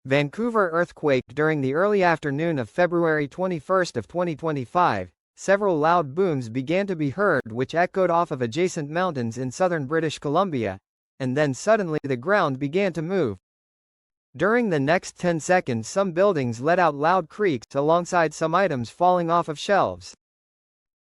Vancouver earthquake. During the early afternoon of February 21, 2025, several loud booms began to be heard which echoed off of adjacent mountains in southern British Columbia, and then suddenly the ground began to move. During the next 10 seconds some buildings let out loud creaks alongside some items falling off of shelves.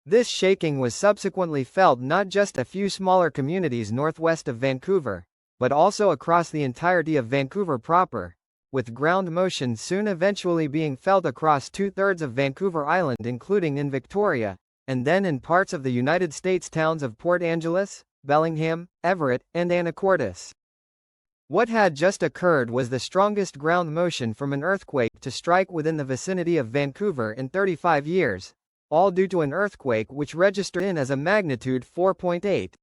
This shaking was subsequently felt not just a few smaller communities northwest of Vancouver, but also across the entirety of Vancouver proper, with ground motion soon eventually being felt across two-thirds of Vancouver Island including in Victoria, and then in parts of the United States towns of Port Angeles, Bellingham, Everett, and Anacortes. What had just occurred was the strongest ground motion from an earthquake to strike within the vicinity of Vancouver in 35 years, all due to an earthquake which registered in as a magnitude 4.8.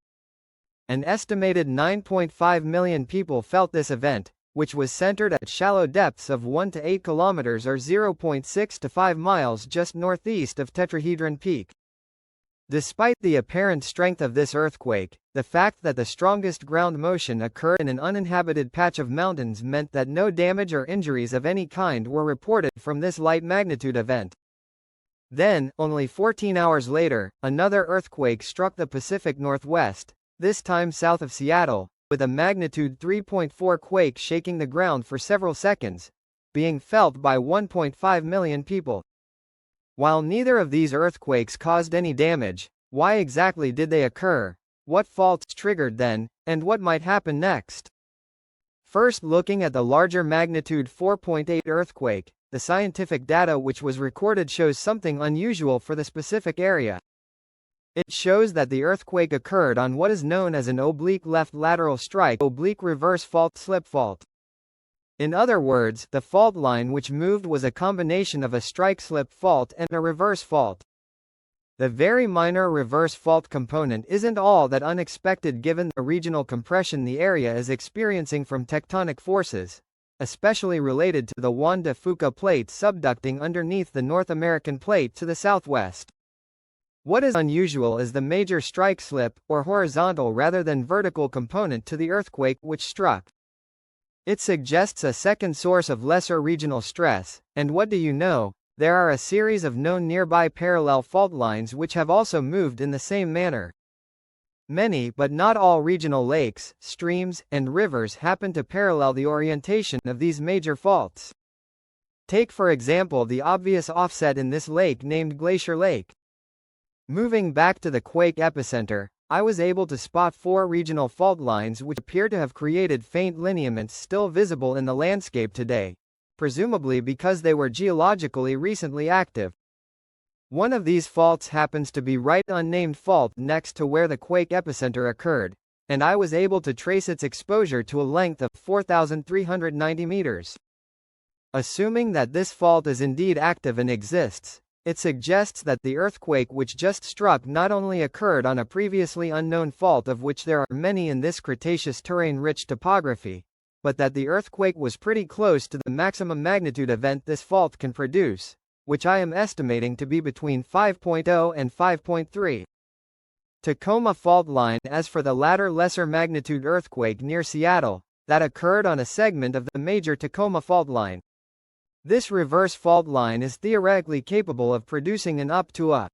An estimated 9.5 million people felt this event, which was centered at shallow depths of 1 to 8 kilometers or 0.6 to 5 miles just northeast of Tetrahedron Peak. Despite the apparent strength of this earthquake, the fact that the strongest ground motion occurred in an uninhabited patch of mountains meant that no damage or injuries of any kind were reported from this light magnitude event. Then, only 14 hours later, another earthquake struck the Pacific Northwest, this time south of Seattle, with a magnitude 3.4 quake shaking the ground for several seconds, being felt by 1.5 million people. While neither of these earthquakes caused any damage, why exactly did they occur, what faults triggered them, and what might happen next? First, looking at the larger magnitude 4.8 earthquake, the scientific data which was recorded shows something unusual for the specific area. It shows that the earthquake occurred on what is known as an oblique left lateral strike oblique reverse fault slip fault. In other words, the fault line which moved was a combination of a strike-slip fault and a reverse fault. The very minor reverse fault component isn't all that unexpected given the regional compression the area is experiencing from tectonic forces, especially related to the Juan de Fuca plate subducting underneath the North American plate to the southwest. What is unusual is the major strike-slip, or horizontal rather than vertical component to the earthquake which struck. It suggests a second source of lesser regional stress, and what do you know, there are a series of known nearby parallel fault lines which have also moved in the same manner. Many but not all regional lakes, streams, and rivers happen to parallel the orientation of these major faults. Take for example the obvious offset in this lake named Glacier Lake. Moving back to the quake epicenter, I was able to spot 4 regional fault lines which appear to have created faint lineaments still visible in the landscape today, presumably because they were geologically recently active. One of these faults happens to be right unnamed fault next to where the quake epicenter occurred, and I was able to trace its exposure to a length of 4,390 meters. Assuming that this fault is indeed active and exists, it suggests that the earthquake which just struck not only occurred on a previously unknown fault of which there are many in this Cretaceous terrain-rich topography, but that the earthquake was pretty close to the maximum magnitude event this fault can produce, which I am estimating to be between 5.0 and 5.3. Tacoma Fault Line. As for the latter lesser magnitude earthquake near Seattle, that occurred on a segment of the major Tacoma Fault Line. This reverse fault line is theoretically capable of producing an up to a